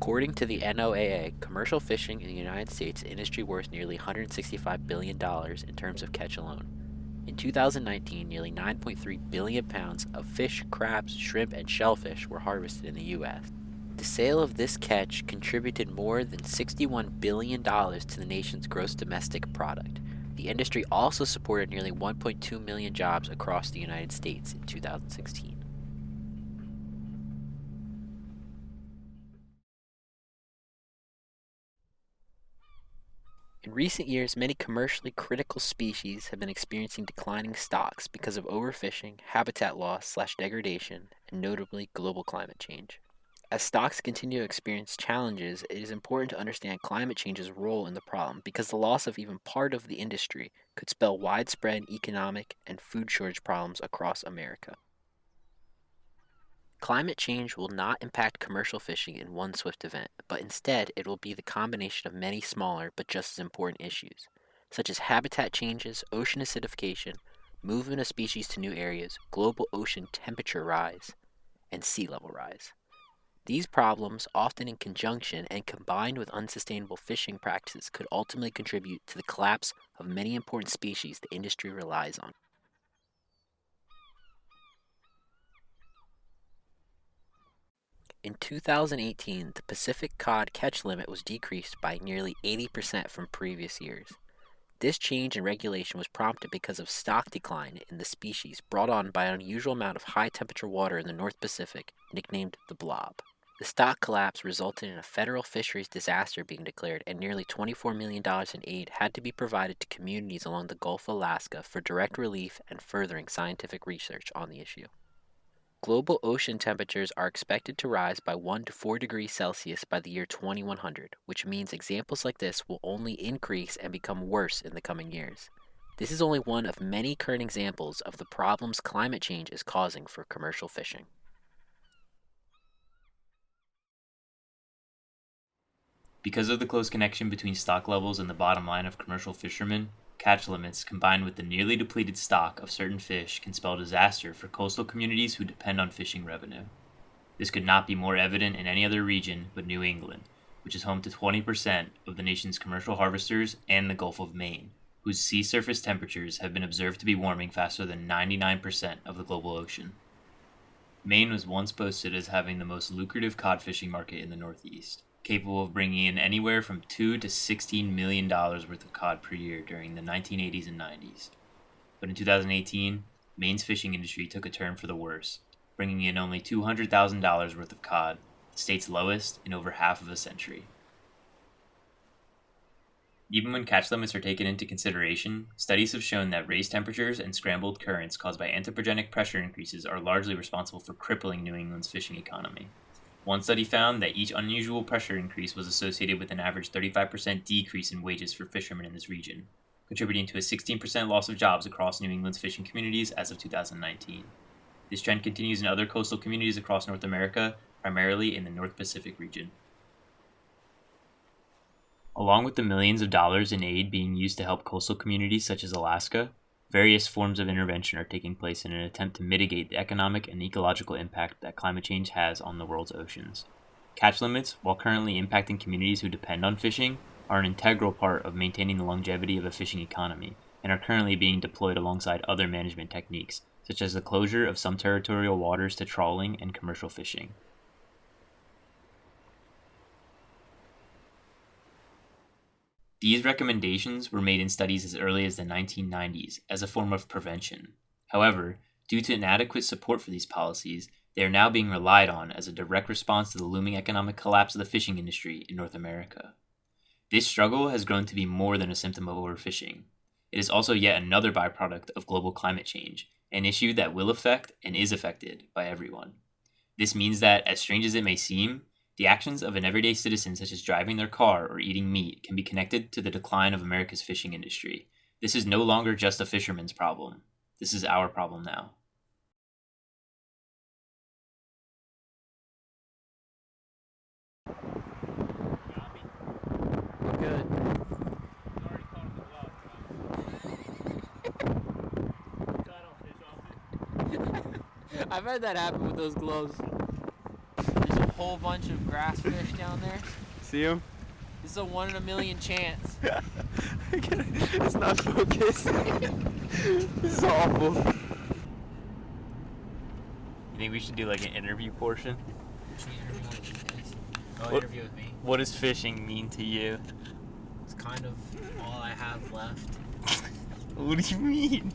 According to the NOAA, commercial fishing in the United States is an industry worth nearly $165 billion in terms of catch alone. In 2019, nearly 9.3 billion pounds of fish, crabs, shrimp, and shellfish were harvested in the U.S. The sale of this catch contributed more than $61 billion to the nation's gross domestic product. The industry also supported nearly 1.2 million jobs across the United States in 2016. In recent years, many commercially critical species have been experiencing declining stocks because of overfishing, habitat loss/degradation, and notably global climate change. As stocks continue to experience challenges, it is important to understand climate change's role in the problem because the loss of even part of the industry could spell widespread economic and food shortage problems across America. Climate change will not impact commercial fishing in one swift event, but instead it will be the combination of many smaller but just as important issues, such as habitat changes, ocean acidification, movement of species to new areas, global ocean temperature rise, and sea level rise. These problems, often in conjunction and combined with unsustainable fishing practices, could ultimately contribute to the collapse of many important species the industry relies on. In 2018, the Pacific cod catch limit was decreased by nearly 80% from previous years. This change in regulation was prompted because of stock decline in the species brought on by an unusual amount of high temperature water in the North Pacific, nicknamed the blob. The stock collapse resulted in a federal fisheries disaster being declared, and nearly $24 million in aid had to be provided to communities along the Gulf of Alaska for direct relief and furthering scientific research on the issue. Global ocean temperatures are expected to rise by 1 to 4 degrees Celsius by the year 2100, which means examples like this will only increase and become worse in the coming years. This is only one of many current examples of the problems climate change is causing for commercial fishing. Because of the close connection between stock levels and the bottom line of commercial fishermen, catch limits combined with the nearly depleted stock of certain fish can spell disaster for coastal communities who depend on fishing revenue. This could not be more evident in any other region but New England, which is home to 20% of the nation's commercial harvesters, and the Gulf of Maine, whose sea surface temperatures have been observed to be warming faster than 99% of the global ocean. Maine was once boasted as having the most lucrative cod fishing market in the Northeast, capable of bringing in anywhere from $2 to $16 million worth of cod per year during the 1980s and 90s. But in 2018, Maine's fishing industry took a turn for the worse, bringing in only $200,000 worth of cod, the state's lowest in over half of a century. Even when catch limits are taken into consideration, studies have shown that raised temperatures and scrambled currents caused by anthropogenic pressure increases are largely responsible for crippling New England's fishing economy. One study found that each unusual pressure increase was associated with an average 35% decrease in wages for fishermen in this region, contributing to a 16% loss of jobs across New England's fishing communities as of 2019. This trend continues in other coastal communities across North America, primarily in the North Pacific region. Along with the millions of dollars in aid being used to help coastal communities such as Alaska, various forms of intervention are taking place in an attempt to mitigate the economic and ecological impact that climate change has on the world's oceans. Catch limits, while currently impacting communities who depend on fishing, are an integral part of maintaining the longevity of a fishing economy and are currently being deployed alongside other management techniques, such as the closure of some territorial waters to trawling and commercial fishing. These recommendations were made in studies as early as the 1990s as a form of prevention. However, due to inadequate support for these policies, they are now being relied on as a direct response to the looming economic collapse of the fishing industry in North America. This struggle has grown to be more than a symptom of overfishing. It is also yet another byproduct of global climate change, an issue that will affect and is affected by everyone. This means that, as strange as it may seem, the actions of an everyday citizen, such as driving their car or eating meat, can be connected to the decline of America's fishing industry. This is no longer just a fisherman's problem. This is our problem now. Good. I've had that happen with those gloves. There's a whole bunch of grass fish down there. See him? This is a 1 in a million chance. It's not focused. This is awful. You think we should do like an interview portion? Should we interview like you guys? Oh, What- interview with me. What does fishing mean to you? It's kind of all I have left. What do you mean?